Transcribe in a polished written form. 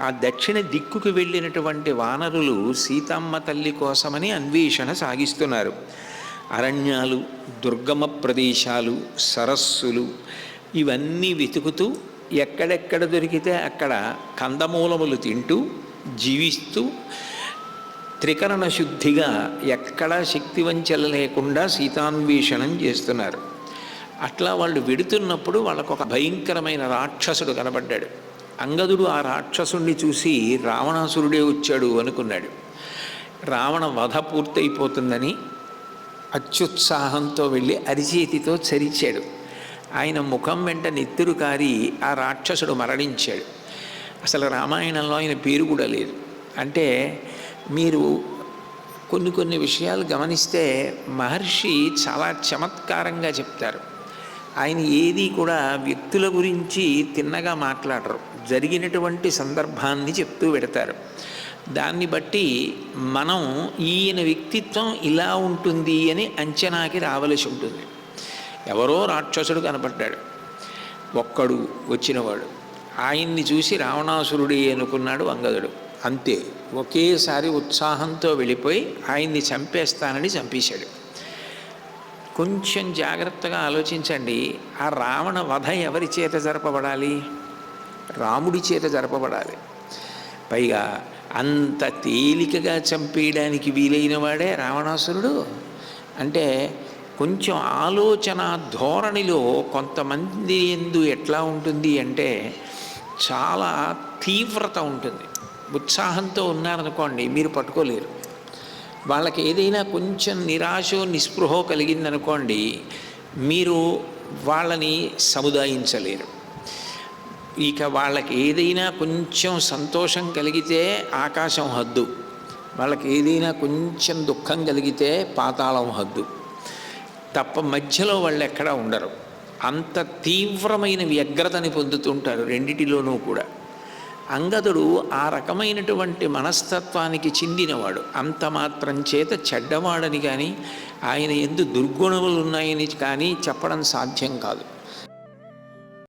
ఆ దక్షిణ దిక్కుకు వెళ్ళినటువంటి వానరులు సీతమ్మ తల్లి కోసమని అన్వేషణ సాగిస్తున్నారు. అరణ్యాలు, దుర్గమ ప్రదేశాలు, సరస్సులు ఇవన్నీ వెతుకుతూ ఎక్కడెక్కడ దొరికితే అక్కడ కందమూలములు తింటూ జీవిస్తూ త్రికరణ శుద్ధిగా ఎక్కడా శక్తివంచన లేకుండా సీతాన్వేషణం చేస్తున్నారు. అట్లా వాళ్ళు వెడుతున్నప్పుడు వాళ్ళకు ఒక భయంకరమైన రాక్షసుడు కనబడ్డాడు. అంగదుడు ఆ రాక్షసుణ్ణి చూసి రావణాసురుడే వచ్చాడు అనుకున్నాడు. రావణ వధ పూర్తయిపోతుందని అత్యుత్సాహంతో వెళ్ళి అరిచేతితో చరిచాడు. ఆయన ముఖం వెంట నెత్తురు కారి ఆ రాక్షసుడు మరణించాడు. అసలు రామాయణంలో ఆయన పేరు కూడా లేదు. అంటే మీరు కొన్ని విషయాలు గమనిస్తే మహర్షి చాలా చమత్కారంగా చెప్తారు. ఆయన ఏది కూడా వ్యక్తుల గురించి తిన్నగా మాట్లాడరు, జరిగినటువంటి సందర్భాన్ని చెప్తూ పెడతారు. దాన్ని బట్టి మనం ఈయన వ్యక్తిత్వం ఇలా ఉంటుంది అని అంచనాకి రావలసి ఉంటుంది. ఎవరో రాక్షసుడు కనపడ్డాడు, ఒక్కడు వచ్చినవాడు, ఆయన్ని చూసి రావణాసురుడే అనుకున్నాడు అంగదుడు. అంతే, ఒకేసారి ఉత్సాహంతో వెళ్ళిపోయి ఆయన్ని చంపేస్తానని చంపేశాడు. కొంచెం జాగ్రత్తగా ఆలోచించండి. ఆ రావణ వధ ఎవరి చేత జరపబడాలి? రాముడి చేత జరపబడాలి. పైగా అంత తేలికగా చంపేయడానికి వీలైన వాడే రావణాసురుడు. అంటే కొంచెం ఆలోచన ధోరణిలో కొంతమంది ఎందు ఎట్లా ఉంటుంది అంటే చాలా తీవ్రత ఉంటుంది. ఉత్సాహంతో ఉన్నారనుకోండి, మీరు పట్టుకోలేరు. వాళ్ళకి ఏదైనా కొంచెం నిరాశో నిస్పృహో కలిగిందనుకోండి, మీరు వాళ్ళని సముదాయించలేరు. ఇక వాళ్ళకి ఏదైనా కొంచెం సంతోషం కలిగితే ఆకాశం హద్దు, వాళ్ళకి ఏదైనా కొంచెం దుఃఖం కలిగితే పాతాళం హద్దు తప్ప మధ్యలో వాళ్ళు ఎక్కడా ఉండరు. అంత తీవ్రమైన వ్యగ్రతని పొందుతుంటారు రెండిటిలోనూ కూడా. అంగదుడు ఆ రకమైనటువంటి మనస్తత్వానికి చెందినవాడు. అంత మాత్రం చేత చెడ్డవాడని కానీ ఆయన ఎందు దుర్గుణములు ఉన్నాయని కానీ చెప్పడం సాధ్యం కాదు.